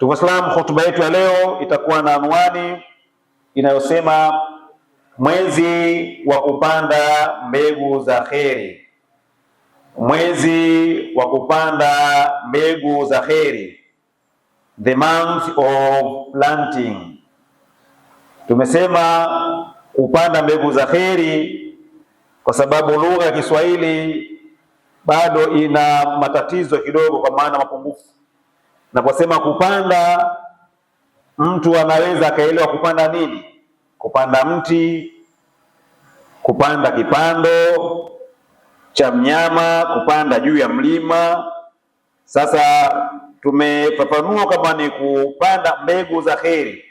Waislamu, hotuba yetu ya leo itakuwa na anwani inayosema mwezi wa kupanda mbegu za kheri. Mwezi wa kupanda mbegu za kheri, the month of planting. Tumesema kupanda mbegu za kheri kwa sababu lugha ya Kiswahili bado ina matatizo kidogo, kwa maana mapungufu. Naposema kupanda, mtu anaweza akaelewa kupanda nini: kupanda mti, kupanda kipando cha mnyama, kupanda juu ya mlima. Sasa tumefafanua kama ni kupanda mbegu za kheri.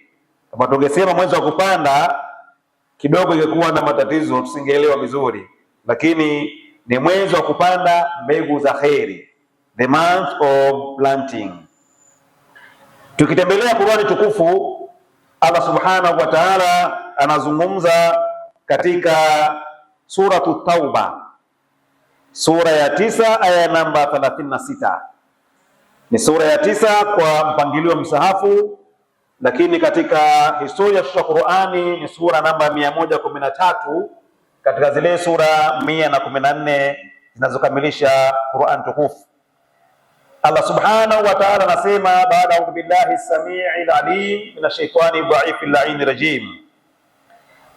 Kama tungesema mwezi wa kupanda, kidogo ingekuwa na matatizo, tusingeelewa vizuri, lakini ni mwezi wa kupanda mbegu za kheri, the month of planting. Tukitembelea Qur'ani tukufu, Allah subhanahu wa ta'ala anazungumza katika suratu Tauba, sura ya 9 aya namba 36. Ni sura ya 9 kwa mpangilio wa msahafu, lakini katika historia ya Qur'ani ni sura namba 113 katika zile sura 114 zinazokamilisha Qur'an tukufu. Allah subhanahu wa ta'ala anasema baada a'udhu billahi as-sami'il 'alim minash shaitani dha'ifil la'inir rajim,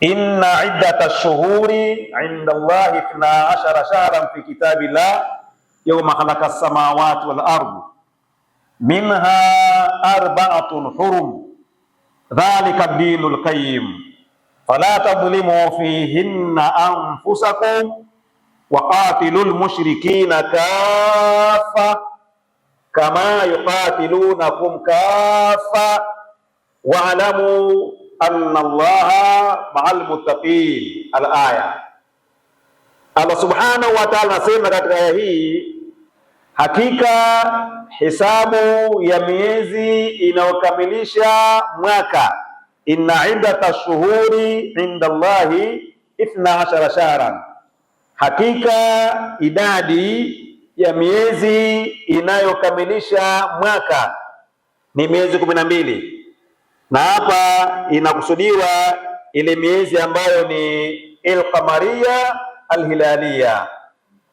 inna 'iddatash shuhuri 'inda Allahi 12 shahran fi kitabillah yawma khalaqas samawati wal ardh minha arba'atun hurum dhalika ad-dinul qayyim fala tadhlimu fihinna anfusakum wa qatilul mushrikina kaffa kama yuqatilunakum kaffa wa'lamu anna Allaha ma'al muttaqin. Al-aya. Allah subhanahu wa ta'ala anasema katika aya hii, hakika hisabu ya miezi inayokamilisha mwaka, inna iddatash shuhuri inda Allahi 12 shahran, hakika idadi ya miezi inayokamilisha mwaka ni miezi 12, na hapa inakusudiwa ile miezi ambayo ni al-qamariya al-hilaliya,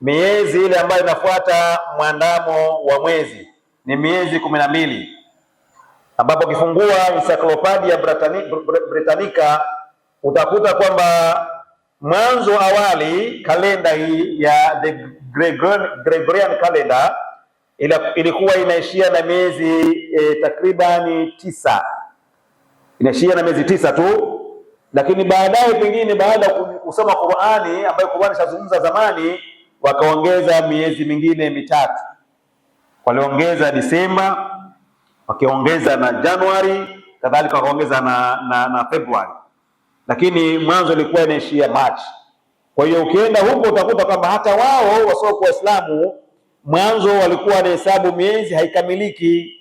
miezi ile ambayo inafuata mwandamo wa mwezi ni miezi 12, ambapo ukifungua Encyclopedia Britannica utakuta kwamba mwanzo awali kalenda hii ya the Gregorian calendar ilikuwa inaishia na miezi takribani 9, inaishia na miezi 9 tu, lakini baadaye pengine baada ya kusoma Qur'ani ambayo Qur'ani shazungumza zamani, wakaongeza miezi mingine 3. Waliongeza Disemba, wakiongeza na Januari, kadhalika wakaongeza na Februari, lakini mwanzo ilikuwa inaishia Machi. Kwa hiyo ukienda huko utakuta kwamba hata wao wasiokuwa Waislamu mwanzo walikuwa na hesabu miezi haikamiliki,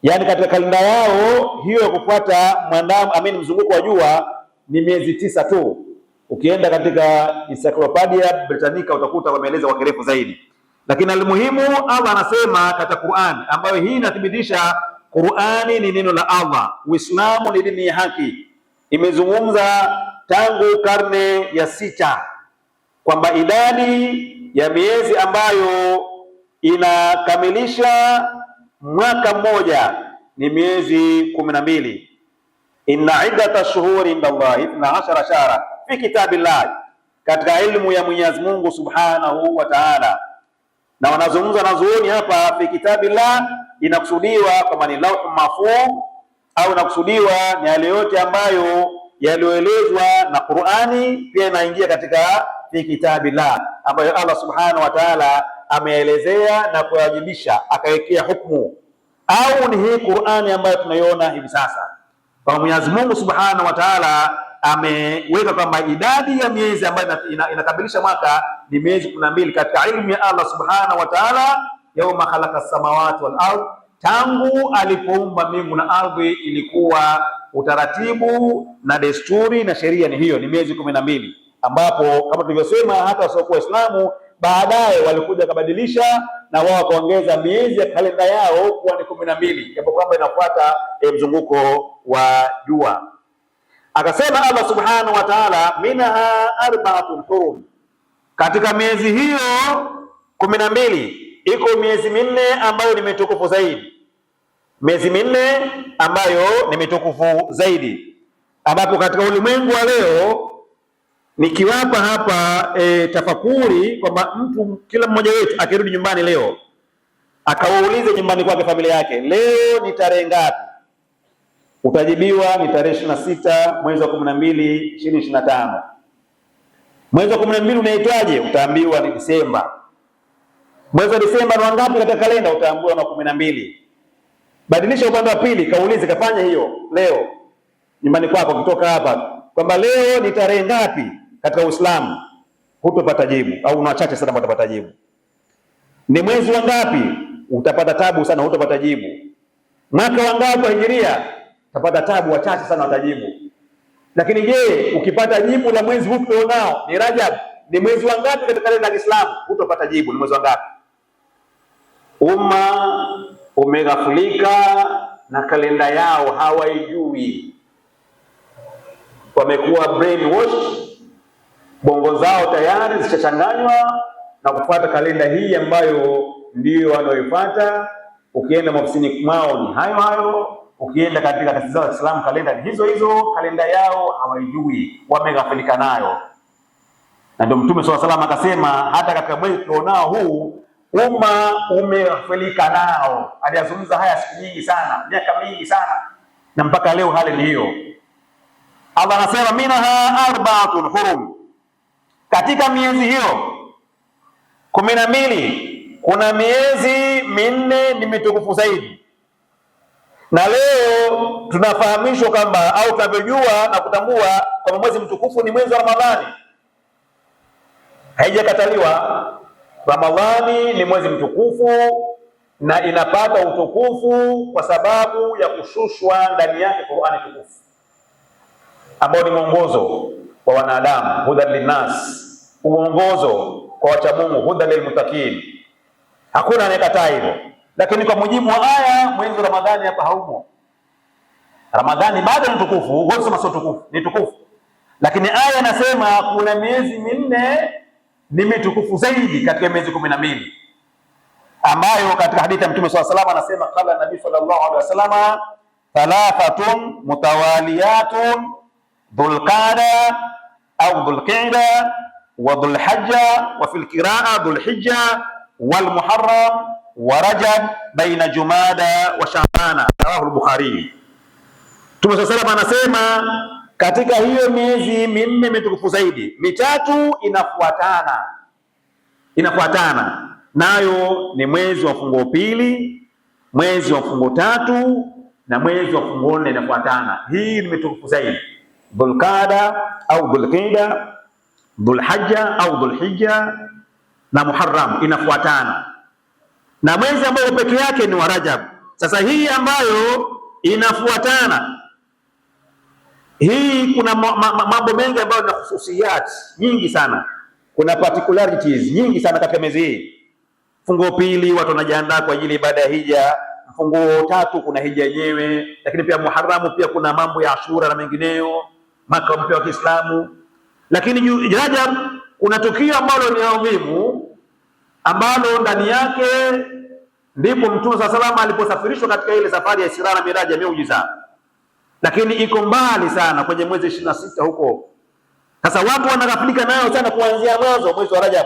yaani katika kalenda yao hiyo ya kufuata mwandamo mzunguko wa jua ni miezi 9 tu. Ukienda katika Encyclopedia Britannica utakuta wameeleza kwa kirefu zaidi, lakini almuhimu Allah anasema katika Qur'an, ambayo hii inathibitisha Qur'ani ni neno la Allah, Uislamu ni dini ya haki. Imezungumza tangu karne ya 6 kwamba idadi ya miezi ambayo inakamilisha mwaka mmoja ni miezi 12. Inna iddatash shuhuri inda Allahi 12 shahra fi kitabillah, katika ilmu ya Mwenyezi Mungu subhanahu wa ta'ala. Na wanazungumza na zuoni hapa fi kitabillah, inakusudiwa kama ni lauh mahfuz au inakusudiwa ni yale yote ambayo yaliyoelezwa na Qur'ani, pia inaingia katika fi kitabillah, ambayo Allah subhanahu wa ta'ala ameelezea na kuwajibisha akawekea hukumu, au ni hii Qur'ani ambayo tunaiona hivi sasa. Kwa Mwenyezi Mungu subhanahu wa ta'ala ameweka kwamba idadi ya miezi ambayo inakamilisha mwaka ni miezi 12 katika ilmu ya Allah subhanahu wa ta'ala, yauma khalaqas samawati wal ardh, tangu alipoumba mbingu na ardhi ilikuwa utaratibu na desturi na sheria ni hiyo, ni miezi 12, ambapo kama tulivyosema hata wasiokuwa Waislamu baadaye walikuja kubadilisha na wao wakaongeza miezi ya kalenda yao kuwa ni 12, japo kwamba inafuata mzunguko wa jua. Akasema Allah subhanahu wa ta'ala, minha arba'atun hurum, katika miezi hiyo 12 iko miezi minne ambayo ni mitukufu zaidi, miezi minne ambayo ni mitukufu zaidi, ambapo katika ulimwengu wa leo nikiwapa hapa tafakuri kwamba mtu kila mmoja wetu akirudi nyumbani leo akawaulize nyumbani kwake familia yake, leo ni tarehe ngapi? Utajibiwa ni tarehe 26 mwezi wa 12 2025. Mwezi wa 12 unaitwaje? Utaambiwa ni Disemba. Mwezi wa Disemba ni wangapi katika kalenda? Utaambiwa na 12. Badilisha upande wa pili, kaulize, kafanya hiyo leo nyumbani kwako kutoka hapa kwamba leo ni tarehe ngapi katika Uislamu, hutopata jibu, au una wachache sana utapata jibu. Ni mwezi wa ngapi? Utapata tabu sana, hutopata jibu. Mwaka wa ngapi wa Hijiria? Utapata tabu, wachache sana watajibu. Lakini je, ukipata jibu la mwezi huu tulionao ni Rajab, ni mwezi wa ngapi katika kalenda ya Kiislamu? Hutopata jibu, ni mwezi wa ngapi? Umma umeghafulika na kalenda yao, hawaijui. Wamekuwa brainwashed, bongo zao tayari zishachanganywa na kufuata kalenda hii ambayo ndiyo wanaoifuata. Ukienda maofisini mwao ni hayo hayo, ukienda katika taasisi zao za Kiislamu kalenda ni hizo hizo, kalenda yao hawaijui, wameghafulika nayo. Na ndio Mtume SAW akasema hata katika mwezi tulionao huu umma umeghafulika nao. Aliyazungumza haya siku nyingi sana, miaka mingi sana, na mpaka leo hali ni hiyo. Allah anasema minha arba'atun hurum, katika miezi hiyo 12 kuna miezi minne ni mitukufu zaidi. Na leo tunafahamishwa kwamba au tunavyojua na kutambua kwamba mwezi mtukufu ni mwezi wa Ramadhani. Haijakataliwa, Ramadhani ni mwezi mtukufu na inapata utukufu kwa sababu ya kushushwa ndani yake Qur'ani tukufu, ambao ni mwongozo kwa wanadamu, hudan linnas, uongozo kwa wacha Mungu, hudan lilmuttaqin. Hakuna anayekataa hivyo, lakini kwa mujibu wa aya mwezi wa Ramadhani hapa haumo. Ramadhani bado ni tukufu, wote sema sio tukufu, ni tukufu, lakini aya inasema kuna miezi minne ni mitukufu zaidi katika miezi 12, ambayo katika hadithi ya Mtume SAW anasema qala Nabii sallallahu alaihi wasallam, thalathatun mutawaliyatun dhulqada au dhulqa'da wa dhulhajja wa fil qira'a dhulhijja wal muharram wa rajab baina jumada wa sha'bana, rawahu al-Bukhari. Mtume SAW anasema katika hiyo miezi minne mitukufu zaidi, mitatu inafuatana nayo ni mwezi wa mfungo pili, mwezi wa mfungo tatu na mwezi wa mfungo nne inafuatana. Hii ni mitukufu zaidi, Dhulqada au Dhulqida, Dhulhajja au Dhulhijja na Muharram inafuatana, na mwezi ambao peke yake ni wa Rajab. Sasa hii ambayo inafuatana hii, kuna mambo mengi ambayo na hususiyat nyingi sana, kuna particularities nyingi sana katika miezi hii. Fungo pili watu wanajiandaa kwa ajili ya ibada ya hija, fungo tatu kuna hija yenyewe, lakini pia Muharram pia kuna mambo ya Ashura na mengineyo, mwaka mpya wa Kiislamu. Lakini Rajab kuna tukio ambalo ni adhimu, ambalo ndani yake ndipo Mtume SAW aliposafirishwa katika ile safari ya Isra na Miraj ya miujiza, lakini iko mbali sana kwenye mwezi 26 huko. Sasa watu wanaghafilika nayo sana kuanzia mwanzo mwezi wa Rajab.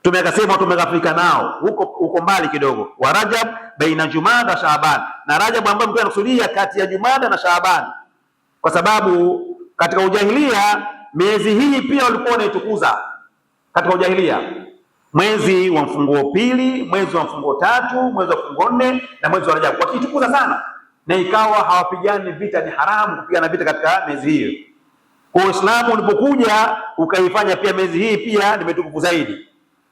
Tumekasema tumeghafilika nao huko mbali kidogo, wa Rajab baina Jumada Shaaban, na Rajab ambayo mtu anakusudia kati ya Jumada na Shaaban, kwa sababu katika ujahilia miezi hii pia walikuwa wanaitukuza katika ujahilia, mwezi wa mfungo pili, mwezi wa mfungo tatu, mwezi wa mfungo nne na mwezi wa Rajab wakitukuza sana, na ikawa hawapigani vita, ni haramu kupigana vita katika miezi hiyo. Kwa Uislamu ulipokuja ukaifanya pia miezi hii pia ni mitukufu zaidi,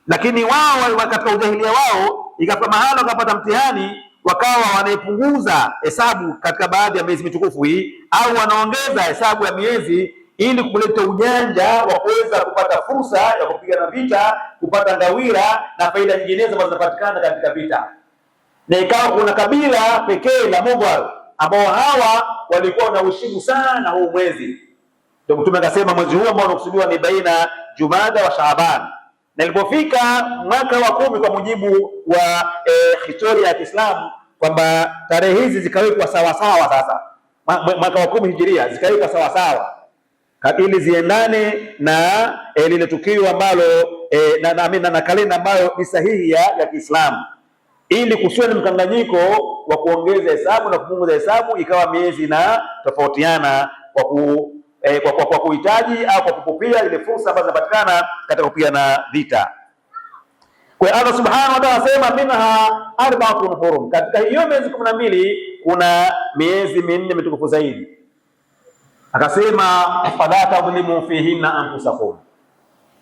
lakini wao katika ujahilia wao ikafika mahala wakapata mtihani, wakawa wanaipunguza hesabu katika baadhi ya miezi mitukufu hii, au wanaongeza hesabu ya miezi ili kuleta ujanja wa kuweza kupata fursa ya kupigana vita, kupata ngawira na faida nyinginezo ambazo zinapatikana katika vita. Na ikawa kuna kabila pekee la Mughal ambao hawa walikuwa wanaheshimu sana huu mwezi. Ndio Mtume akasema mwezi huu ambao unakusudiwa ni baina Jumada wa Shaaban. Na ilipofika mwaka wa 10 kwa mujibu wa historia ya Kiislamu kwamba tarehe hizi zikawekwa sawa sawa, sasa mwaka wa 10 Hijiria zikawekwa sawa sawa ili ziendane na lile tukio ambalo na kalenda ambayo ni sahihi ya Kiislamu, ili kusiwe na mkanganyiko wa kuongeza hesabu na kupunguza hesabu, ikawa miezi na tofautiana kwa kuhitaji au kwa kupupia ile fursa ambazo zinapatikana katika kupigana vita. Kwa hiyo Allah Subhanahu wa Ta'ala asema minha arba'atun hurum, katika hiyo miezi 12 kuna miezi minne mitukufu zaidi. Akasema fala tadhlimu fihinna anfusakum,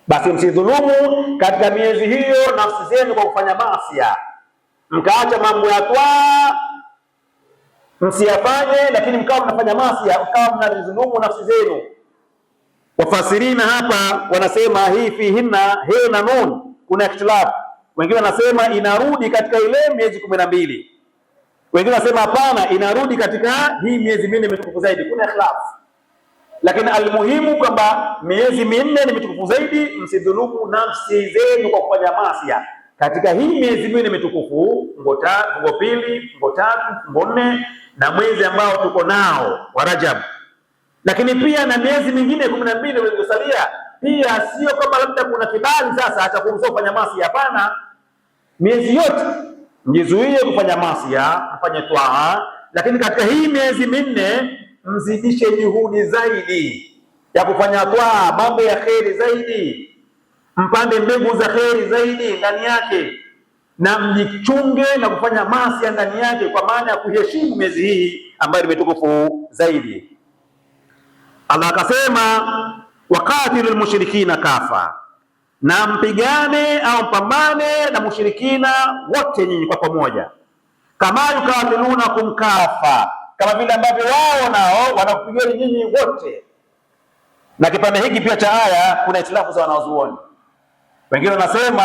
basi msidhulumu katika miezi hiyo nafsi zenu kwa kufanya maasi, mkaacha mambo ya twaa msiyafanye, lakini mkawa mnafanya maasi, mkawa mnadhulumu nafsi zenu. Wafasirina hapa wanasema hii fihinna he na nun kuna ikhtilaf. Wengine wanasema inarudi katika ile miezi 12, wengine wanasema hapana, inarudi katika hii miezi minne mitukufu zaidi. Kuna ikhtilaf, lakini almuhimu kwamba miezi minne ni mitukufu zaidi. Msidhulumu nafsi zenu kwa kufanya maasi katika hii miezi minne mitukufu, ngo pili, ngo tatu, ngo nne na mwezi ambao tuko nao wa Rajab. Lakini pia na miezi mingine 12 iliyosalia pia, sio kama labda kuna kibali sasa hata kuruhusiwa kufanya maasi. Hapana, miezi yote mjizuie kufanya maasi, mfanye twaa, lakini katika hii miezi minne mzidishe juhudi zaidi ya kufanya twaa, mambo ya kheri zaidi, mpande mbegu za kheri zaidi ndani yake, na mjichunge na kufanya maasi ndani yake, kwa maana ya kuheshimu miezi hii ambayo ni mitukufu zaidi. Allah akasema waqatilul mushrikina kafa, na mpigane au mpambane na mushrikina wote nyinyi kwa pamoja, kama yukatilunakum kafa, kama vile ambavyo wao nao wanakupigana nyinyi wote. Na kipande hiki pia cha aya kuna itilafu za wanazuoni. Wengine wanasema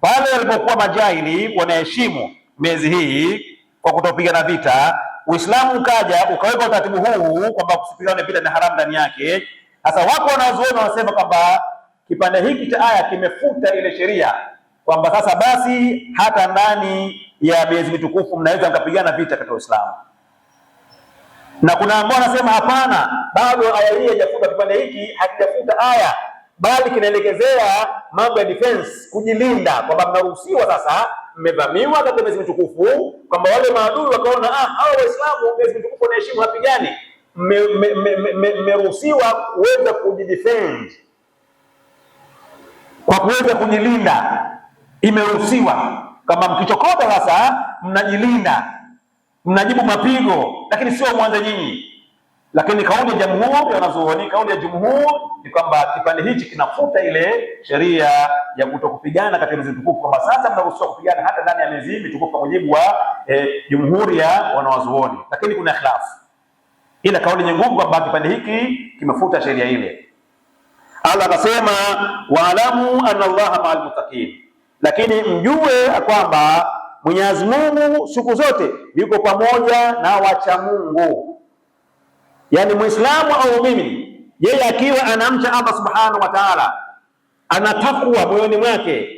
pale walipokuwa majahili wanaheshimu miezi hii kwa kutopigana vita, Uislamu ukaja ukaweka utaratibu huu kwamba kusipigana vita ni haramu ndani yake. Sasa wako wanazuoni wanasema kwamba kipande hiki cha aya kimefuta ile sheria, kwamba sasa basi hata ndani ya miezi mitukufu mnaweza mkapigana vita katika Uislamu. Na kuna ambao wanasema hapana, bado aya hii haijafuta, kipande hiki hakijafuta aya, bali kinaelekezea mambo ya defense, kujilinda, kwamba mnaruhusiwa sasa, mmevamiwa katika miezi mitukufu, kwamba wale maadui wakaona hawa Waislamu miezi mitukufu wanaheshimu, hapigani, mmeruhusiwa kuweza kujidefend kwa kuweza kujilinda. Imeruhusiwa kama mkichokota sasa mnajilinda, mnajibu mapigo, lakini sio mwanzo nyinyi. Lakini kauli ya jamhuri ya wanazuoni, kauli ya jumhur ni kwamba kipande hichi kinafuta ile sheria ya kutokupigana katika miezi mitukufu, kwamba sasa mnaruhusiwa kupigana hata ndani ya miezi mitukufu kwa mujibu wa jumhuri ya wanazuoni. Lakini kuna ikhlas, ila kauli yenye nguvu kwamba kipande hiki kimefuta sheria ile. Allah akasema waalamu anna Allaha ma'al muttaqin, lakini mjue kwamba Mwenyezi Mungu siku zote yuko pamoja na wacha Mungu. Yani Muislamu au mimi, yeye akiwa anamcha Allah Subhanahu wa Ta'ala, ana takwa moyoni mwake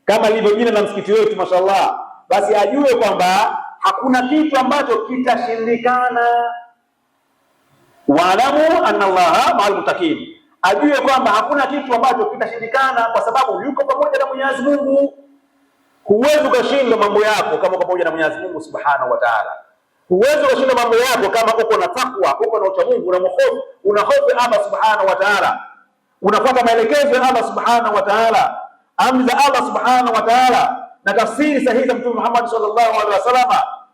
kama lilivyo jina la msikiti wetu mashallah, basi ajue kwamba hakuna kitu ambacho kitashindikana. Waalamu anna Allaha ma'al muttaqin, ajue kwamba hakuna kitu ambacho kitashindikana kwa sababu yuko pamoja na Mwenyezi Mungu. Huwezi ukashinda mambo yako kama uko pamoja na Mwenyezi Mungu Subhanahu wa Ta'ala. Huwezi ukashinda mambo yako kama uko na takwa, uko na ucha Mungu, una hofu Allah Subhanahu wa Ta'ala, unafuata maelekezo ya Allah Subhanahu wa Ta'ala, amri za Allah Subhanahu wa Ta'ala na tafsiri sahihi za Mtume Muhammad sallallahu alaihi wasallam.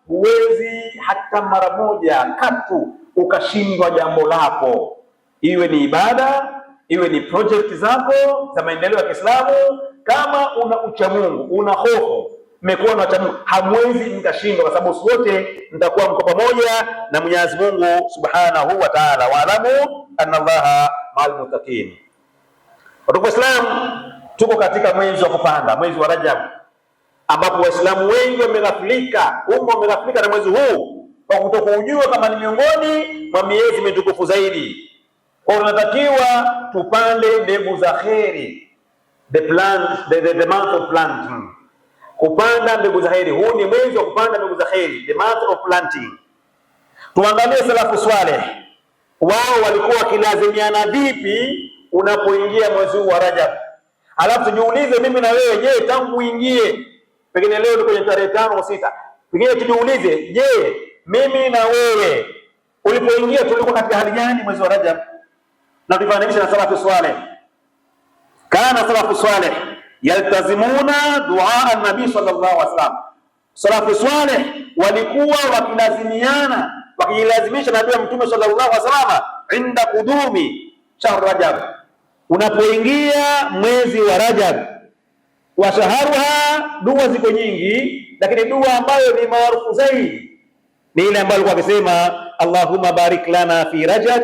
Huwezi hata mara moja katu ukashindwa jambo lako, iwe ni ibada, iwe ni project zako za maendeleo ya Kiislamu. Kama una ucha Mungu, una hofu, mmekuwa na ucha Mungu, hamwezi mkashindwa, kwa sababu wote mtakuwa mko pamoja na Mwenyezi Mungu Subhanahu wa Ta'ala. Waalamu anna Allaha ma'al muttaqin. Ndugu Waislamu, tuko katika mwezi wa kupanda, mwezi wa Rajab, ambapo Waislamu wengi wameghafilika, wameghafilika na mwezi huu kwa kutokujua kama ni miongoni mwa miezi mitukufu zaidi. Kwa tunatakiwa tupande mbegu za kheri, the month of planting, kupanda mbegu za kheri. Huu ni mwezi wa kupanda mbegu za kheri, the month of planting. Tuangalie salafu swaleh, wao walikuwa wakilazimiana vipi unapoingia mwezi huu wa Rajab. Alafu tujiulize mimi na wewe, je, tangu uingie, pengine leo ni kwenye tarehe 5 au 6, pengine tujiulize, je, mimi na wewe ulipoingia tulikuwa katika hali gani mwezi wa Rajab? Na tufananishe na salafu swaleh. Kana salafu swaleh yaltazimuna dua an-nabi sallallahu alaihi wasallam. Salafu swaleh walikuwa wakilazimiana, wakilazimisha nabii wa Mtume sallallahu alaihi wasallam inda kudumi shahr Rajab, unapoingia mwezi wa Rajab. Wa shaharuha, dua ziko nyingi, lakini dua ambayo ni maarufu zaidi ni ile ambayo alikuwa akisema Allahumma barik lana fi Rajab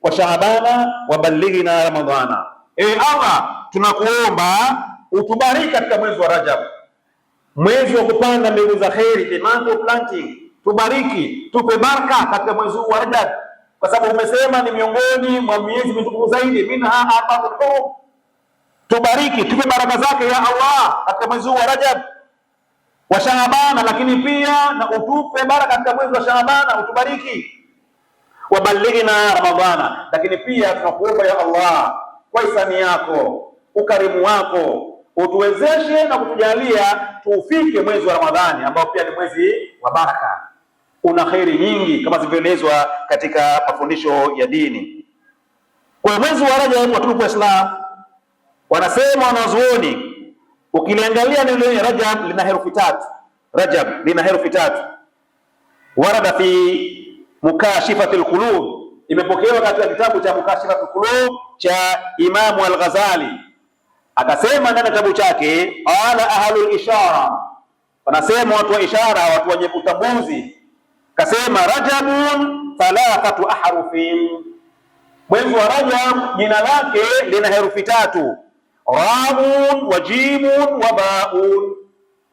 wa Shaabana wa ballighna Ramadhana. Allah, tunakuomba utubariki katika mwezi wa Rajab, mwezi wa kupanda mbegu za kheri, the month of planting. Tubariki, tupe baraka katika mwezi wa Rajab, kwa sababu umesema ni miongoni mwa miezi mitukufu zaidi, minha arba'atul hurum. Tubariki, tupe baraka zake ya Allah katika mwezi wa Rajab. Wa Shaabana, lakini pia na utupe baraka katika mwezi wa Shaabana, utubariki. Wa ballighna Ramadhana, lakini pia tunakuomba ya Allah kwa hisani yako, ukarimu wako, utuwezeshe na kutujalia tuufike mwezi wa Ramadhani ambao pia ni mwezi wa baraka, una kheri nyingi kama zilivyoelezwa katika mafundisho ya dini. Kwa mwezi wa Rajab, watukufu wa Islam, wanasema wanazuoni, ukiliangalia neno Rajab lina herufi tatu. Rajab lina herufi tatu. Warada fi Mukashifatul Qulub, imepokewa katika kitabu cha Mukashifatul Qulub cha Imamu Al-Ghazali. Akasema ndani ya kitabu chake, ala ahlul ishara, wanasema watu wa ishara, watu wenye utambuzi, kasema Rajabun thalathatu ahrufin, mwezi wa Rajab jina lake lina herufi tatu. Raun wa jimun wa baun,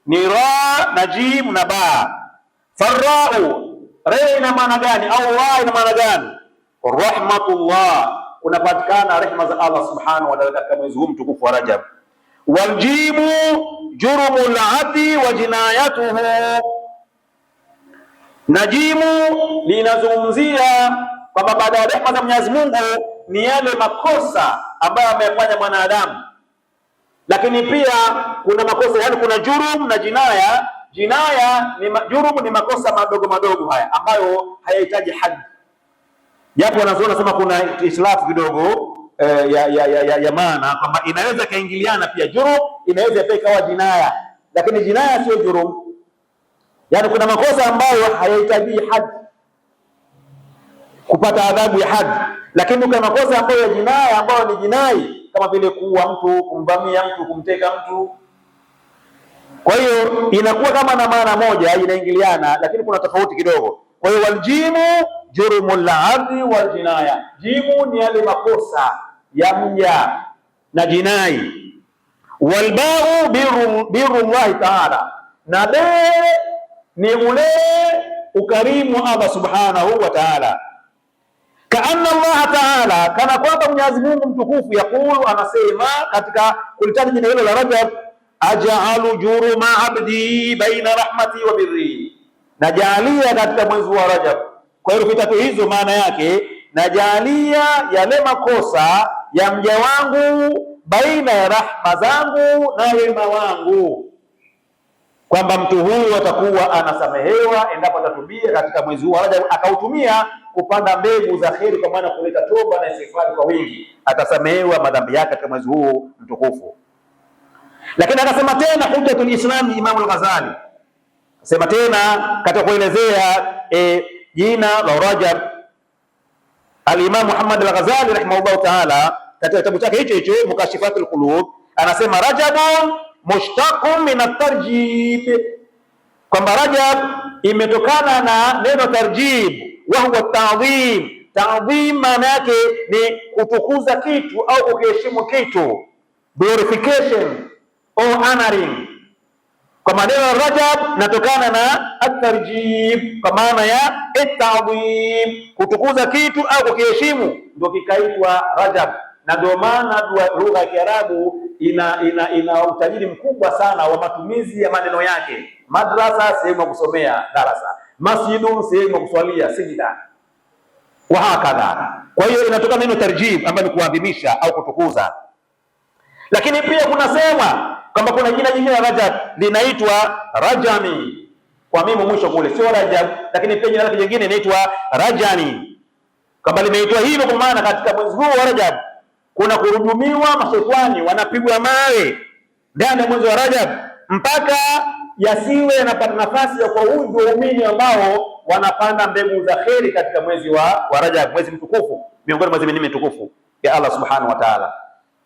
ni ra na jim na ba. Farrau, ra ina maana gani au ra ina maana gani? Rahmatullah, unapatikana rehema za Allah subhanahu wa ta'ala katika mwezi huu mtukufu wa Rajab. Waljimu jurumul adi wa jinayatuhu, najimu linazungumzia kwamba baada ya rehema za Mwenyezi Mungu ni yale makosa ambayo amefanya mwanadamu, lakini pia kuna makosa, yani kuna jurum na jinaya. Jinaya ni jurum, ni makosa madogo madogo haya ambayo hayahitaji haddi, japo wanazoona sema kuna islafu kidogo ya maana kwamba inaweza kaingiliana pia. Jurum inaweza pia ikawa jinaya, lakini jinaya sio jurum. Yani kuna makosa ambayo hayahitaji haddi kupata adhabu ya haddi, lakini kuna makosa ambayo ya jinaya ambayo ni jinai, kama vile kuua mtu, kumvamia mtu, kumteka mtu. Kwa hiyo inakuwa kama na maana moja, inaingiliana, lakini kuna tofauti kidogo. Kwa hiyo waljimu jurumul adhi wal jinaya, jimu ni yale makosa ya mja na jinai. Walbau birrullahi ta'ala, na be ni ule ukarimu wa Allah subhanahu wa ta'ala. Kaanna Allah ta'ala, kana kwamba Mwenyezi Mungu mtukufu, yakulu, anasema katika kulitaja jina hilo la Rajab, aj'alu juruma abdi baina rahmati wa birri, najalia katika mwezi wa Rajab. Kwa hiyo vitatu hizo maana yake, najalia yale makosa ya mja wangu baina ya rahma zangu na wema wangu, kwamba mtu huyu atakuwa anasamehewa endapo atatubia katika mwezi huu wa Rajab, akautumia kupanda mbegu za kheri, kwa maana kuleta toba na istighfar kwa wingi, atasamehewa madhambi yake katika mwezi huu mtukufu. Lakini akasema tena Hujjatul Islam Imam Al-Ghazali, akasema tena katika kuelezea jina la Rajab, Al-Imam Muhammad Al-Ghazali rahimahullah ta'ala, katika kitabu chake hicho hicho Mukashifatul Qulub, anasema Rajabun mushtaqun min at-tarjib, kwamba Rajab imetokana na neno tarjib, wa huwa ta'dhim. Ta'dhim maana yake ni kutukuza kitu au kukiheshimu kitu, glorification or honoring. Kwa maneno Rajab natokana na at-tarjib, kwa maana ya at-ta'dhim, kutukuza kitu au kukiheshimu, ndio kikaitwa Rajab. Na ndio maana lugha ya Kiarabu ina utajiri mkubwa sana wa matumizi ya maneno yake. Madrasa, sehemu ya kusomea darasa; masjidun, sehemu ya kuswalia sijida, wa hakadha. Kwa hiyo inatokana neno tarjib, ambayo ni kuadhimisha au kutukuza. Lakini pia kunasema kwamba kuna jina jingine la Rajab linaitwa Rajami, kwa mimi mwisho kule, sio Rajab, lakini pia jina lake jingine linaitwa Rajani. Kama limeitwa hivyo kwa maana katika mwezi huu wa Rajab kuna kurujumiwa mashetani, wanapigwa mawe ndani ya mwezi wa Rajab mpaka yasiwe yanapata nafasi ya kuwaudhi waumini ambao wanapanda mbegu za kheri katika mwezi wa Rajab, mwezi mtukufu, miongoni mwa mwezi mitukufu ya Allah subhanahu wa ta'ala,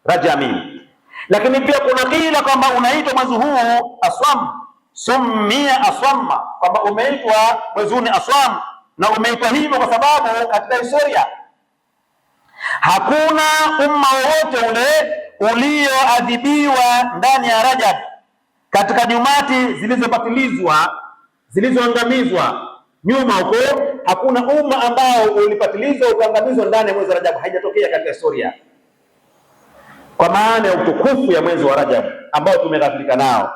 Rajami. Lakini pia kuna kila kwamba unaitwa mwezi huu Aswam, sumia aswama, kwamba umeitwa mwezi huu ni Aswam, na umeitwa hivyo kwa sababu katika historia hakuna umma wowote ule ulioadhibiwa ndani ya Rajab katika jumati zilizopatilizwa, zilizoangamizwa nyuma huko. Hakuna umma ambao ulipatilizwa ukaangamizwa ndani ya mwezi wa Rajab, haijatokea katika historia, kwa maana ya utukufu ya mwezi wa Rajab ambao tumeghafilika nao,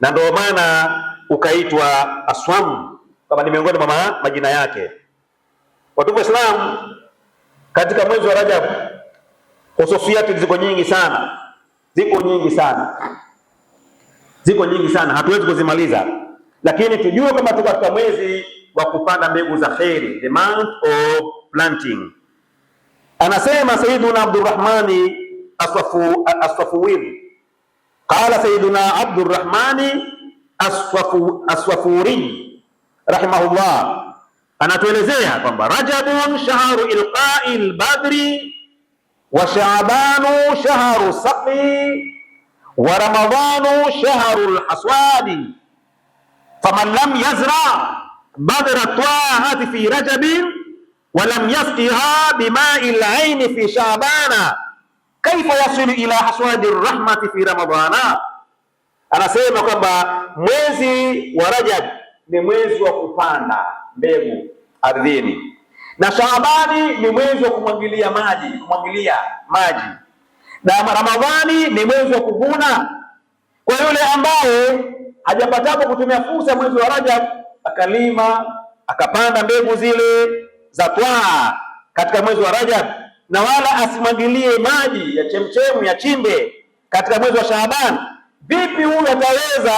na ndio maana ukaitwa Aswam, kama ni miongoni mwa majina yake. Watu wa Islam, katika mwezi wa Rajab hususiati ziko nyingi sana, ziko nyingi sana, hatuwezi kuzimaliza, lakini tujue kwamba tuko katika mwezi wa kupanda mbegu za kheri, the month of planting. Anasema Sayyiduna Abdurrahmani As-Safuri, qala Sayyiduna Abdurrahmani As-Safuri rahimahullah, anatuelezea kwamba Rajabun shahru ilqa'il badri wa Sha'banu shahru saqi wa Ramadhanu shahru al-haswadi faman lam yazra badra ta'ati fi Rajabin wa lam yasqiha bima'il 'aini fi Sha'bana kaifa yasilu ila haswadi rahmati fi Ramadhana. Anasema kwamba mwezi wa Rajab ni mwezi wa kupanda mbegu ardhini, na Shaabani ni mwezi wa kumwagilia maji, na Ramadhani ni mwezi wa kuvuna. Kwa yule ambaye hajapatapo kutumia fursa ya mwezi wa Rajab akalima akapanda mbegu zile za twaa katika mwezi wa Rajab, na wala asimwagilie maji ya chemchemu ya chimbe katika mwezi wa Shaaban, vipi huyu ataweza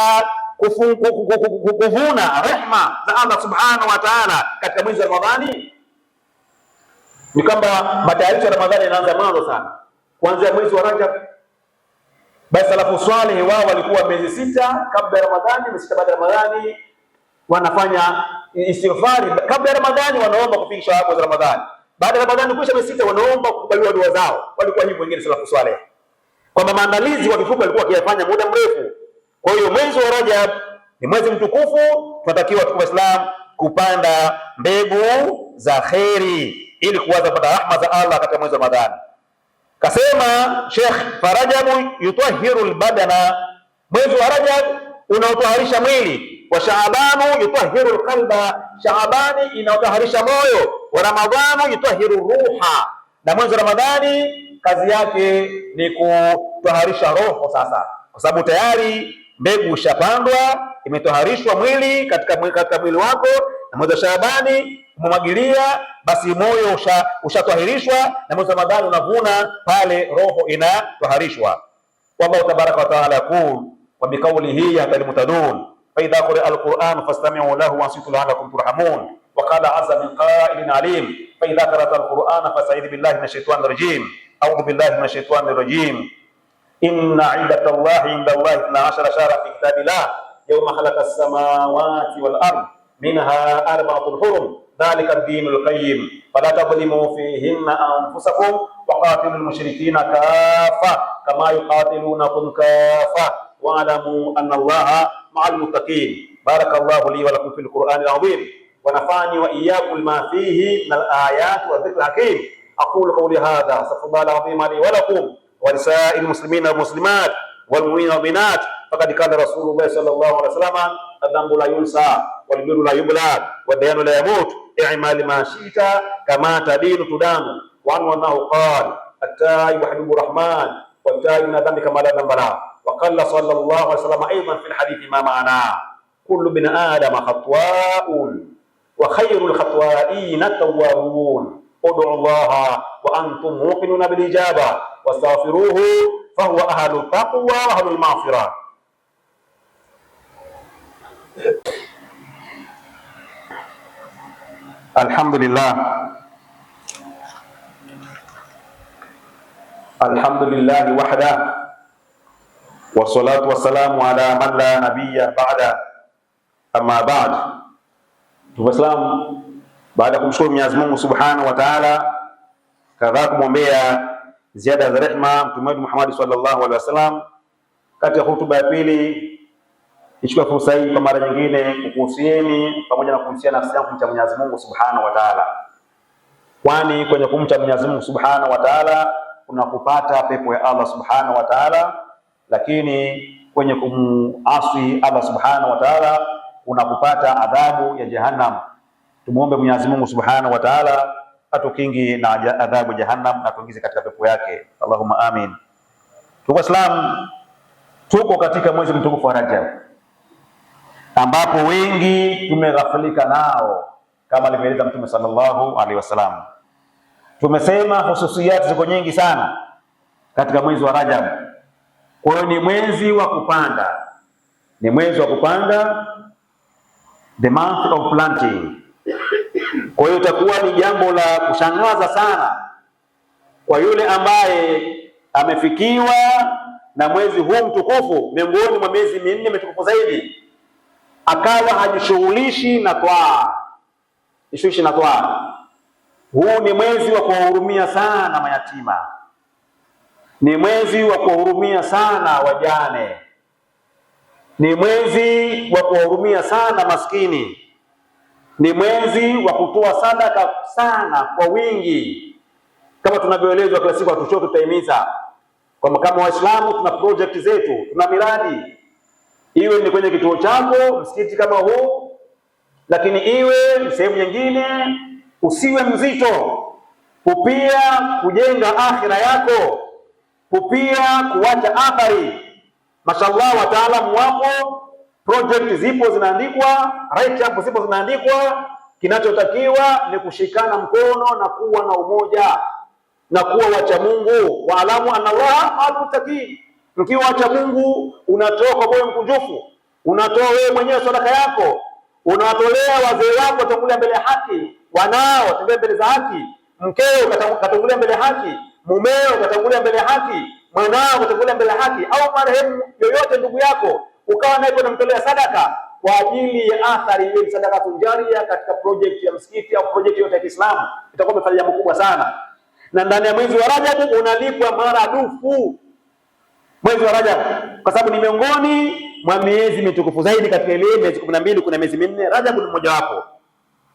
kuvuna rehma za Allah subhanahu wa ta'ala katika mwezi wa Ramadhani? Ni kwamba matayarisho ya Ramadhani yanaanza mwanzo sana, kuanzia mwezi wa Rajab. Basi salafu swalih wao walikuwa miezi 6 kabla ya Ramadhani, miezi 6 baada ya Ramadhani wanafanya istighfari. Kabla ya Ramadhani wanaomba kufikisha mwezi wa Ramadhani, baada ya Ramadhani kuisha miezi 6 wanaomba kukubaliwa dua zao. Walikuwa hivyo wengine salafu swalih, kwamba maandalizi kwa kifupi walikuwa wakiyafanya muda mrefu. Kwa hiyo mwezi wa Rajab ni mwezi mtukufu, tunatakiwa tuko Waislamu kupanda mbegu za kheri ili kuweza kupata rahma za Allah katika mwezi wa Ramadhani. Kasema Sheikh, farajabu yutahhiru albadana, mwezi wa Rajab unaotaharisha mwili, wa Shaabanu yutahhiru alqalba, Shaabani inaotaharisha moyo, wa Ramadhanu yutahhiru ruha, na mwezi wa Ramadhani kazi yake ni kutaharisha roho. Sasa kwa sababu tayari mbegu ushapandwa, imetoharishwa mwili katika mwili wako, na mwezi wa Shaabani umemwagilia, basi moyo ushatahirishwa, na mwezi wa Ramadhani unavuna pale roho inatoharishwa. Wallahu tabaraka wa taala yaqul wa biqawlihi yahdil muhtadun fa idha quri'a al-Qur'an fastami'u lahu wa ansitu la'allakum turhamun wa qala 'azza min qa'ilin 'alim fa idha qara'ta al-Qur'ana fasta'idh billahi minash shaitanir rajim a'udhu billahi minash shaitanir rajim. Inna 'iddatallahi 'inda Allahi 12 shahran fi kitabillah yawma khalaqa as-samawati wal ard minha arba'atun hurum dhalika ad-dinul qayyim fala tadhlimu fihinna anfusakum wa qatilul mushrikeena kaffa kama yuqatilunakum kaffa wa'lamu anna Allaha ma'al muttaqin. Barakallahu li wa lakum fil Qur'anil 'azim ونفعني وإياكم ما فيه من الآيات والذكر الحكيم. أقول قولي هذا، أستغفر الله العظيم لي ولكم ولسائر المسلمين والمسلمات والمؤمنين والمؤمنات. فقد قال رسول الله صلى الله عليه وسلم: الذنب لا ينسى والبر لا يبلى والديان لا يموت، اعمل ما شئت كما تدين تدان. وعنه أنه قال: التائب حبيب الرحمن والتائب من ذنب كما لا ذنب له. وقال صلى الله عليه وسلم أيضا في الحديث ما معناه: كل ابن آدم خطواء وخير الخطوائين التوابون. ادعوا الله وأنتم موقنون بالإجابة واستغفروه فهو أهل التقوى وأهل المغفرة. الحمد لله، الحمد لله وحده والصلاة والسلام على من لا نبي بعده. Amma baad, Waislamu, baada ya kumshukuru Mwenyezi Mungu Subhanahu wa Ta'ala, kadhaa kumwombea ziada za rehema Mtume wetu Muhammad sallallahu alaihi wasallam, katika hutuba ya pili nichukue fursa hii kwa mara nyingine kukuhusieni pamoja na kuhusia nafsi yangu kumcha Mwenyezi Mungu Subhanahu wa Ta'ala, kwani kwenye kumcha Mwenyezi Mungu Subhanahu wa Ta'ala kuna kupata pepo ya Allah Subhanahu wa Ta'ala, lakini kwenye kumuasi Allah Subhanahu wa Ta'ala unakupata adhabu ya Jahannam. Tumuombe Mwenyezi Mungu Subhanahu wa Ta'ala atukingi na adhabu ya Jahannam na tuingize katika pepo yake, Allahumma amin. Tuko Islam, tuko katika mwezi mtukufu wa Rajab ambapo wengi tumeghafilika nao kama alivyoeleza Mtume sallallahu alaihi wasallam. Tumesema hususiyati ziko nyingi sana katika mwezi wa Rajab. Kwa hiyo ni mwezi wa kupanda, ni mwezi wa kupanda, the month of planting. Kwa hiyo itakuwa ni jambo la kushangaza sana kwa yule ambaye amefikiwa na mwezi huu mtukufu, miongoni mwa miezi minne mitukufu zaidi, akawa hajishughulishi na twaa. Huu ni mwezi wa kuwahurumia sana mayatima, ni mwezi wa kuwahurumia sana wajane, ni mwezi wa kuwahurumia sana maskini, ni mwezi wa kutoa sadaka sana kwa wingi, kama tunavyoelezwa kila siku. Hatuchoki tutahimiza kwamba kama Waislamu tuna project zetu, tuna miradi, iwe ni kwenye kituo chako, msikiti kama huu, lakini iwe sehemu nyingine. Usiwe mzito, upia kujenga akhira yako, upia kuacha athari. Mashallah, wataalamu wapo, project zipo zinaandikwa, right hapo zipo zinaandikwa. Kinachotakiwa ni kushikana mkono na kuwa na umoja na kuwa wacha Mungu. Waalamu anna Allah al-muttaqin. Mkiwa wacha Mungu, unatoa kwa moyo mkunjufu, unatoa wewe mwenyewe sadaka yako, unawatolea wazee wako watangulia mbele ya haki, wanao watangulia mbele za haki, mkeo katangulia mbele ya haki, mumeo katangulia mbele ya haki, mwanao katangulia mbele ya haki, au marehemu yoyote ndugu yako ukawa naye unamtolea sadaka kwa ajili ya athari ile sadaka tunjaria katika project ya msikiti au project yote ya Kiislamu, itakuwa umefanya jambo kubwa sana. Na ndani ya mwezi wa Rajab unalipwa maradufu mwezi wa Rajab, kwa sababu ni miongoni mwa miezi mitukufu zaidi katika ile miezi 12. Kuna miezi minne, Rajab ni mmoja wapo.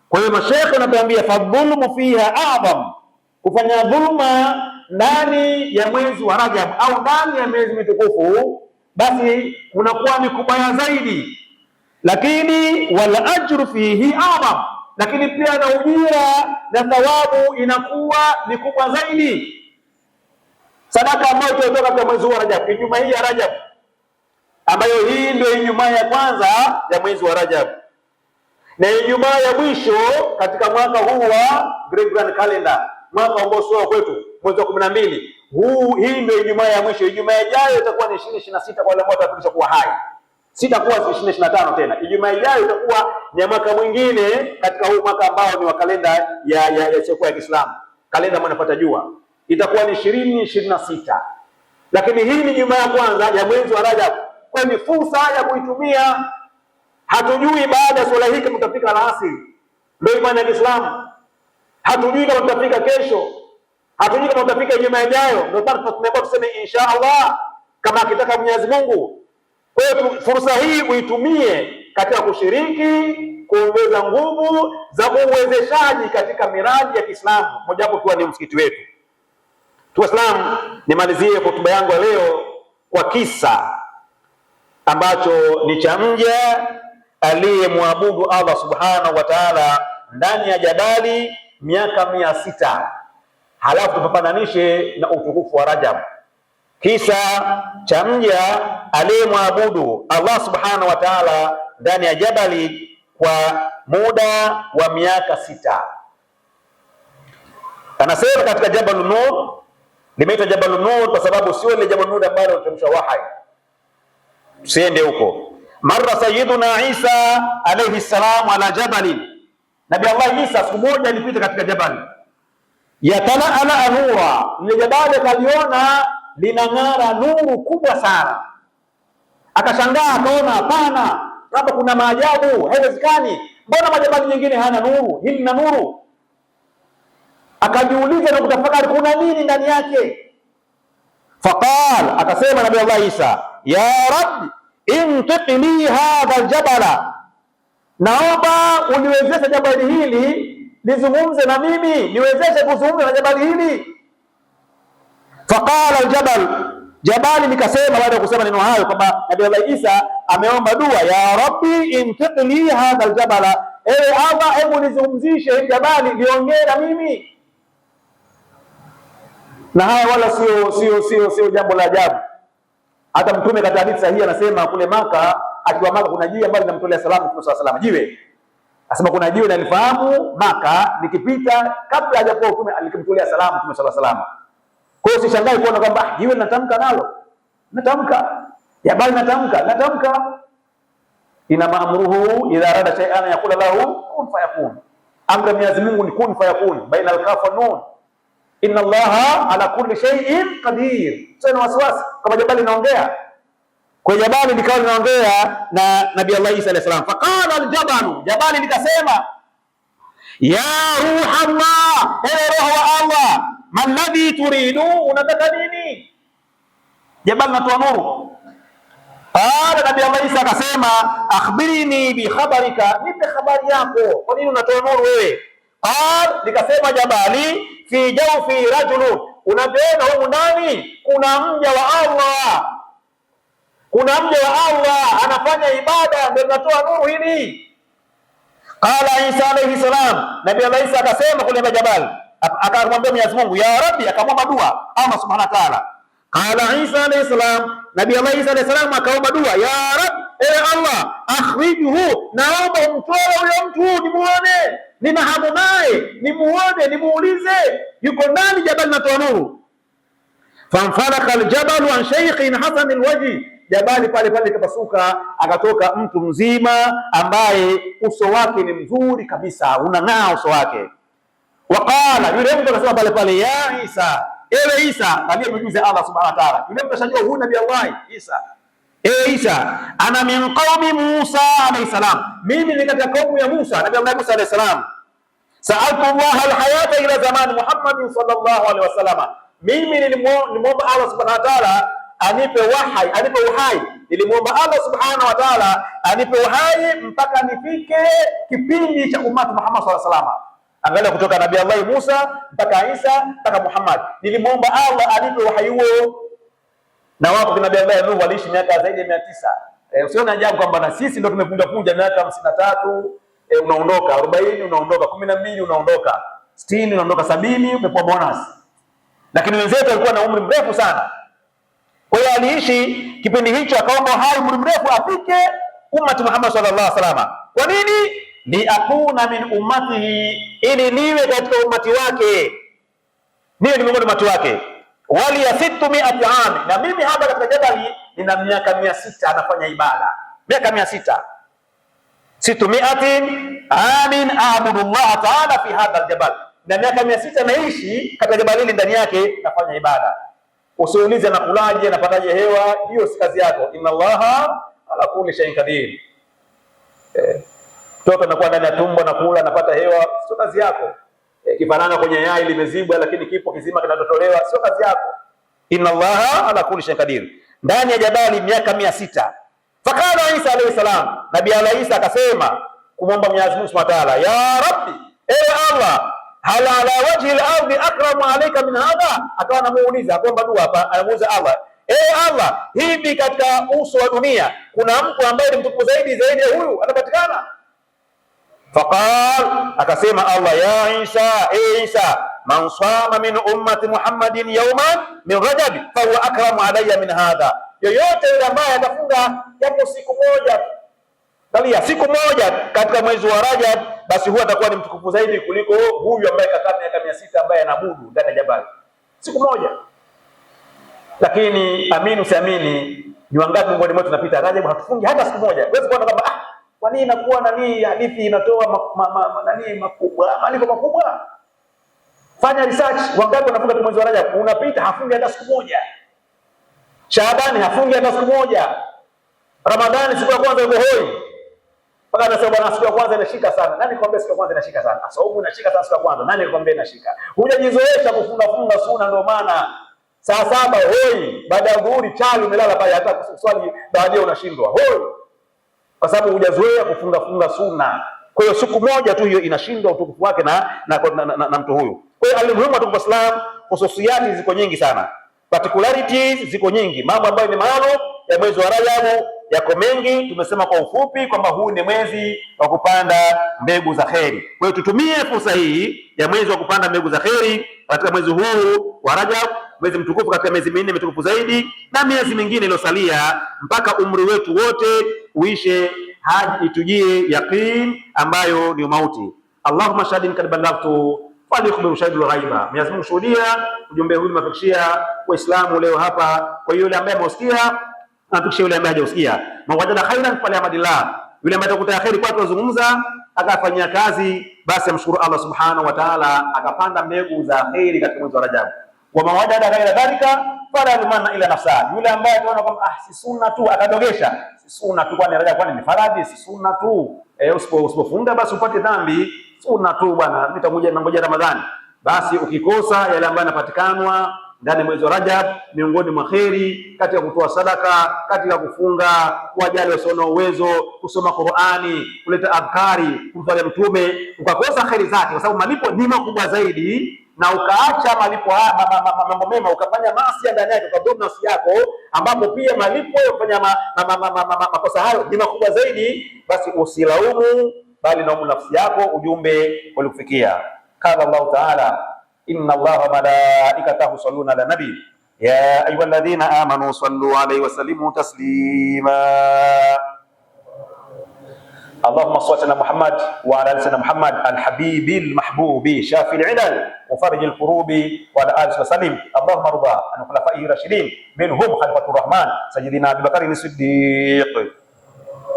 Kwa hiyo mashekhe wanatuambia fadhulmu fiha a'zam, kufanya dhulma ndani ya mwezi wa Rajab au ndani ya miezi mitukufu basi kunakuwa ni kubaya zaidi, lakini wal ajru fihi a'zam, lakini pia na ujira na thawabu inakuwa ni kubwa zaidi. Sadaka ambayo itatoka katika mwezi wa Rajab, Ijumaa hii ya Rajab, ambayo hii ndio Ijumaa ya kwanza ya mwezi wa Rajab na Ijumaa ya mwisho katika mwaka huu wa Gregorian calendar, mwaka ambao sio kwetu, mwezi wa 12. Hii ndio Ijumaa ya mwisho. Ijumaa ijayo itakuwa ni 2026 kwa wale ambao watakuja kuwa hai. Sitakuwa 2025 tena. Ijumaa ijayo itakuwa ni mwaka mwingine katika huu mwaka ambao ni wa kalenda ya siku ya Kiislamu. Kalenda mnafuata jua. Itakuwa ni 2026. Lakini hii ni Ijumaa ya kwanza ya mwezi wa Rajab. Kwa ni fursa ya kuitumia. Hatujui baada ya swala hii kama tutafika alasiri. Ndio imani ya Kiislamu. Hatujui kama tutafika kesho. Hatujui kama tutafika Ijumaa ijayo. Ndio bado tunaomba tuseme insha Allah kama akitaka Mwenyezi Mungu. Kwa hiyo fursa hii uitumie katika kushiriki kuongeza nguvu za uwezeshaji katika miradi ya Kiislamu, mojawapo ikiwa ni msikiti wetu. Waislamu, nimalizie hotuba yangu leo kwa kisa ambacho ni cha mja aliyemwabudu Allah subhanahu wa ta'ala ndani ya jabali miaka 600, halafu tupapananishe na utukufu wa Rajab. Kisa cha mja aliyemwabudu Allah subhanahu wa ta'ala ndani ya jabali kwa muda wa miaka 6. Anasema katika Jabalun Nur, limeitwa Jabalun Nur kwa sababu sio ile Jabalun Nur ambalo huteremsha wahyi. Tusiende huko. Marra Sayyiduna Isa alayhi salam ala jabali, Nabii Allah Isa siku moja alipita katika jabali, yatala nura, ile jabali kaliona linang'ara nuru kubwa sana. Akashangaa, akaona hapana, hapa kuna maajabu, haiwezekani, mbona majabali mengine hana nuru, hili lina nuru? Akajiuliza na kutafakari kuna nini ndani yake. Faqal, akasema Nabii Allah Isa, ya Rabbi intiq li hadha aljabala, naomba uniwezeshe jabali hili lizungumze na mimi, niwezeshe kuzungumza na jabali hili. Faqala aljabal, jabali likasema baada ya kusema neno hayo kwamba Nabii Allah Isa ameomba dua, ya Rabbi intiq li hadha aljabala, ewe Allah, hebu nizungumzishe hili jabali liongee na mimi. Na haya wala sio jambo la ajabu. Hata Mtume katika hadithi sahihi anasema kule Maka, akiwa Maka kuna jiwe ambalo linamtolea salamu Mtume sallallahu alaihi wasallam. Jiwe asema kuna jiwe nalifahamu Maka, nikipita kabla hajakuwa Mtume alikimtolea salamu Mtume sallallahu alaihi wasallam. Kwa hiyo sishangai kuona kwamba jiwe linatamka nalo, natamka jabali, natamka. Ina maamruhu idha arada shay'an yaqulu lahu kun fayakun. Amri Mwenyezi Mungu ni kun fayakun, baina al-kaf wa nun. Inna Allaha ala kulli shay'in qadir. Sio wasiwasi kama jabali linaongea. Kwa jabali likawa linaongea na Nabii Allah Isa alayhi salam. Faqala al-jabalu, jabali likasema, ya ruha Allah, ewe roho wa Allah, man ladhi turidu, unataka nini? Jabali natoa nuru. Qala Nabii Allah Isa akasema, akhbirni bi khabarika, nipe habari yako, kwa nini unatoa nuru wewe? Qala, likasema jabali, fi jawfi rajulun, unaona huko ndani kuna mja wa Allah, kuna mja wa Allah anafanya ibada, ndio tunatoa nuru hili. Qala Isa alayhi salam, Nabii Allah Isa akasema kule jabali, akamwambia Mwenyezi Mungu, ya Rabbi, akamwomba dua Allah subhanahu wa ta'ala. Qala Isa alayhi salam, Nabii Allah Isa alayhi salam akaomba dua, ya Rabbi, ewe Allah, akhrijhu, naomba umtoe huyo mtu nimuone, nina hamu naye, nimuone, nimuulize, yuko ndani jabali natoa nuru. Famfalaka aljabalu an shaykhin hasan alwajhi, jabali pale likapasuka, akatoka mtu mzima ambaye uso wake ni mzuri kabisa, unang'aa uso wake. Waqala, yule mtu akasema pale, ya Isa, ewe Isa, aliyemjuza Allah subhanahu wa ta'ala. Yule mtu ashajua huyu Nabii Allah Isa. Ewe Isa, ana min qaumi Musa alayhi salam, mimi ni katika kaumu ya Musa, Nabii Allah Musa alayhi salam. Sa'altu Allah alhayata ila zaman Muhammadin sallallahu alaihi wasallam, mimi nilimwomba Allah subhanahu wa ta'ala anipe uhai, nilimwomba Allah subhanahu wa ta'ala anipe uhai mpaka nifike kipindi cha ummat Muhammad sallallahu alaihi wasallam. Angalia, kutoka Nabii Allah Musa mpaka Isa mpaka Muhammad, nilimwomba Allah anipe uhai huo. Na wapo Nabii Allah Nuh waliishi miaka zaidi ya 900. Usione ajabu kwamba na sisi ndio tumepunja miaka 53, unaondoka 40, unaondoka 12, unaondoka 60, unaondoka 70, umepewa bonus. Lakini wenzetu walikuwa na umri mrefu sana. Kwa hiyo aliishi kipindi hicho, akaomba hai umri mrefu afike ummati Muhammad sallallahu alaihi wasallam. Kwa nini? Liakuna min ummatihi, ili niwe katika ummati wake, niwe ni miongoni mwa ummati wake. Wali ya 600 ami, na mimi hapa katika jabali nina miaka 600 anafanya ibada, miaka 600. 600 amin a'budu Allah ta'ala fi hadha aljabal, na miaka 600 naishi katika jabali hili, ndani yake nafanya ibada. Usiulize nakulaje, napataje hewa, hiyo si kazi yako. Inna Allaha ala kulli shay'in qadir. Mtoto anakuwa ndani ya tumbo na kula, napata hewa, sio kazi yako. Kifanana kwenye yai limezibwa lakini kipo kizima kinatotolewa, sio kazi yako. Inna Allaha ala kulli shay'in qadir. Ndani ya jabali miaka 600. Fakala Isa alayhi salam, Nabii Allah Isa akasema kumwomba Mwenyezi Mungu Subhanahu wa Ta'ala, ya Rabbi, ewe Allah, hal ala wajhi al-ardi akramu alayka min hadha. Akawa anamuuliza, akomba dua hapa, anamuuliza Allah, ewe Allah, hivi katika uso wa dunia kuna mtu ambaye ni mtukufu zaidi ya huyu anapatikana? Faqal, akasema Allah, ya Isa, Isa, man sama min ummati Muhammadin yawman min Rajab fa huwa akramu alayya min hadha. Yoyote yule ambaye atafunga japo siku moja, bali siku moja katika mwezi wa Rajab, basi huwa atakuwa ni mtukufu zaidi kuliko huyu ambaye kakaa miaka 600 ambaye anabudu ndani ya jabali siku moja. Lakini amini usiamini, ni wangapi miongoni mwetu tunapita Rajab hatufungi hata siku moja? Huwezi kuona kwamba kwa nini inakuwa nani hadithi inatoa nani makubwa, malipo makubwa. Fanya research, wangapi wanafunga mwezi wa Rajab, unapita hafungi hata siku moja. Shaabani hafungi hata siku moja. Ramadhani siku ya kwanza yuko hoi. Paka anasema bwana, siku ya kwanza inashika sana. Nani kwambia siku ya kwanza inashika sana? Saumu inashika sana siku ya kwanza. Nani kwambia inashika? Hujajizoesha kufunga sunna, ndio maana saa 7 hoi, baada ya dhuhuri chali umelala pale, hata kuswali baadaye unashindwa. Hoi. Kwa sababu hujazoea kufunga sunna. Kwa hiyo siku moja tu hiyo inashindwa utukufu wake na mtu huyu. Kwa hiyo alimuhimu wa Islam, hususiyati ziko nyingi sana. Particularities ziko nyingi. Mambo ambayo ni maalum ya mwezi wa Rajab yako mengi. Tumesema kwa ufupi kwamba huu ni mwezi wa kupanda mbegu za kheri. Kwa hiyo tutumie fursa hii ya mwezi wa kupanda mbegu za kheri katika mwezi huu wa Rajab, mwezi mtukufu, katika miezi minne mitukufu zaidi na miezi mingine iliyosalia mpaka umri wetu wote uishe, hadi itujie yaqin ambayo ni mauti. Allahumma shahidin kad ballagtu walikhbiru shahidul ghaiba. Mwenyezi Mungu shuhudia ujumbe huu umefikishia Waislamu leo hapa. Kwa hiyo yule ambaye ameusikia anafikishia yule ambaye hajausikia. Mawajada khairan falyamadillah, yule ambaye atakuta khairi kwa tunazungumza akafanyia kazi, basi amshukuru Allah subhanahu wa ta'ala, akapanda mbegu za khairi katika mwezi wa Rajab. Wa mawajada ghaira dhalika fala yalmanna ila nafsa, yule ambaye anaona kwamba si sunna tu, akadogesha si sunna tu, kwani Rajab kwani ni faradhi, si sunna tu, usipofunga basi upate dhambi, sunna tu bwana, nitangoja Ramadhani. Basi ukikosa yale ambayo yanapatikanwa ndani mwezi wa Rajab, miongoni mwa kheri katika kutoa sadaka, katika kufunga, wajali wasio uwezo, kusoma Qur'ani, kuleta adhkari, kumswalia Mtume, ukakosa kheri zake, kwa sababu malipo ni makubwa zaidi, na ukaacha malipo mambo mema, ukafanya maasi ndani yake, ukadhuru nafsi yako, ambapo pia malipo ya kufanya makosa hayo ni makubwa zaidi, basi usilaumu, bali laumu nafsi yako. Ujumbe ulikufikia. Qala Allah Ta'ala, inna Allaha wa malaikatahu yusalluna ala nabi ya ayyuhalladhina amanu sallu alayhi wa sallimu taslima. Allahumma salli ala Muhammad wa ala ali sayyidina Muhammad al-habibil mahbubi shafil ilal mufarrijil kurubi wa ala alihi wa sallim. Allahumma rida an khulafaihi rashidin minhum khalifatur rahman sayyidina Abu Bakr as-Siddiq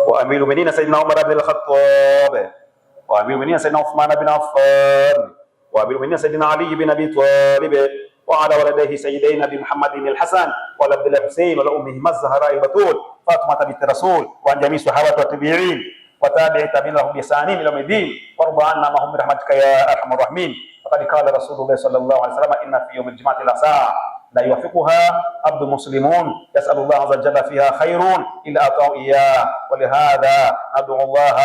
wa amirul mu'minin sayyidina Umar ibn al-Khattab wa amirul mu'minin sayyidina Uthman ibn Affan wa amirul mu'minin sayyidina Ali ibn Abi Talib wa ala waladayhi sayyidina Nabi Muhammadin al-Hasan wa ala Abdullah Husayn wa ala ummihi az-Zahra al-Batul Fatimah bint Rasul wa an jami' sahabati wa tabi'in wa tabi'i tabi'in lahum bi ihsanin ila yawmiddin warda 'anna ma hum bi rahmatika ya arhamar rahimin. Faqad qala Rasulullah sallallahu alaihi wasallam, inna fi yawmil jum'ati la sa'a la yuwaffiquha abdul muslimun yas'alu Allah azza jalla fiha khairun illa ata'u iyyah wa li hadha ad'u Allah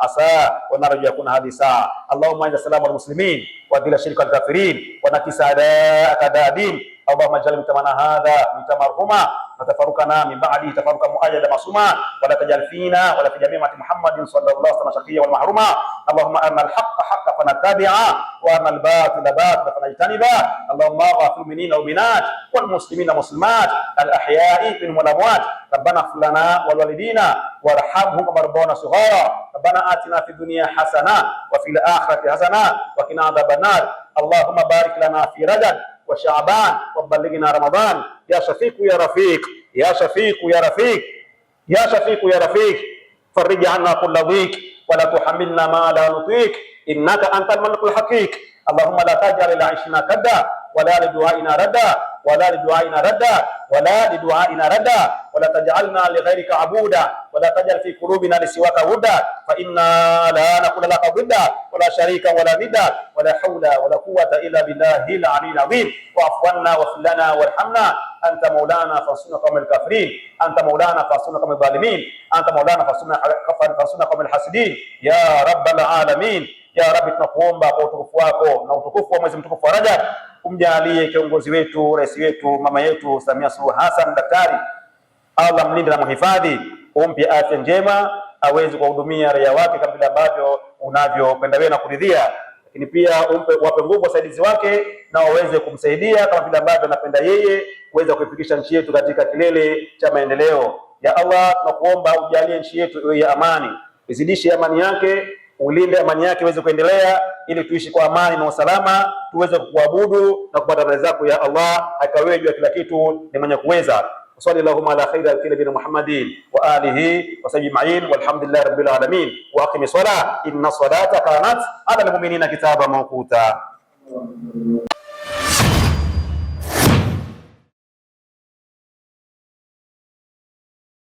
asa wa narju yakuna hadhihi sa'a. Allahumma inna salama al muslimin wa adila shirka al kafirin wa nakisa adadin. Allahumma ja'al mitamana hadha mitamarhuma wa tafarrukana min ba'di tafarruka mu'ayyada masuma wa la tajal fina wa la fi jami'ati Muhammadin sallallahu alaihi wasallam shaqiyya wal mahruma. Allahumma arina al haqqa haqqan fanattabi'a wa arina al batila batilan fanajtaniba. Allahumma ighfir minna wa minat wal muslimina muslimat al ahya'i minhum wal amwat. Rabbana ighfir lana wal walidina warhamhum kama rabbana saghara. Rabbana atina fid dunya hasanah wa fil akhirati hasanah wa qina adhaban nar. Allahumma barik lana fi Rajab wa Sha'ban wa ballighna Ramadan ya Shafiq ya Rafiq ya Shafiq ya Rafiq ya Shafiq ya Rafiq. Farij 'anna kulla dhiq wa la tuhammilna ma la nutiq innaka antal malikul haqiq. Allahumma la taj'al ila 'ishna kadda wa la li du'aina radda wa la li du'aina radda wa la li du'aina radda wa la taj'alna li ghayrika 'abuda wa la taj'al fi qulubina li siwaka wudda fa inna la naqulu laka bidda wa la sharika wa la nidda wa la hawla wa la quwwata illa billahil 'aliyyil 'azim. Wa'fu 'anna wa fil lana warhamna anta maulana fansurna qawmal kafirin, anta maulana fansurna qawmal zalimin, anta maulana fansurna qawmal hasidin ya rabbal alamin. Ya Rabbi, tunakuomba kwa utukufu wako na utukufu wa mwezi mtukufu wa Rajab, umjalie kiongozi wetu, rais wetu, mama yetu Samia Suluhu Hassan daktari, Allah mlinde na muhifadhi, umpe afya njema, aweze kuwahudumia raia wake kama vile ambavyo unavyopenda wewe na kuridhia, lakini pia wape nguvu wasaidizi wake na waweze kumsaidia kama vile ambavyo anapenda yeye kuweza kuifikisha nchi yetu katika kilele cha maendeleo. Ya Allah, tunakuomba ujalie nchi yetu iwe ya amani, izidishe amani yake, ulinde amani yake iweze kuendelea, ili tuishi kwa amani na usalama, tuweze kukuabudu na kupata radhi zako ya Allah. Hakika wewe juu ya kila kitu ni mwenye kuweza. Sallallahu ala khairil nabiyina Muhammadin wa alihi wa sahbihi ajma'in, walhamdulillahi rabbil alamin. Wa aqimi salat, inna salata kanat ala almu'minina kitaban mawquta.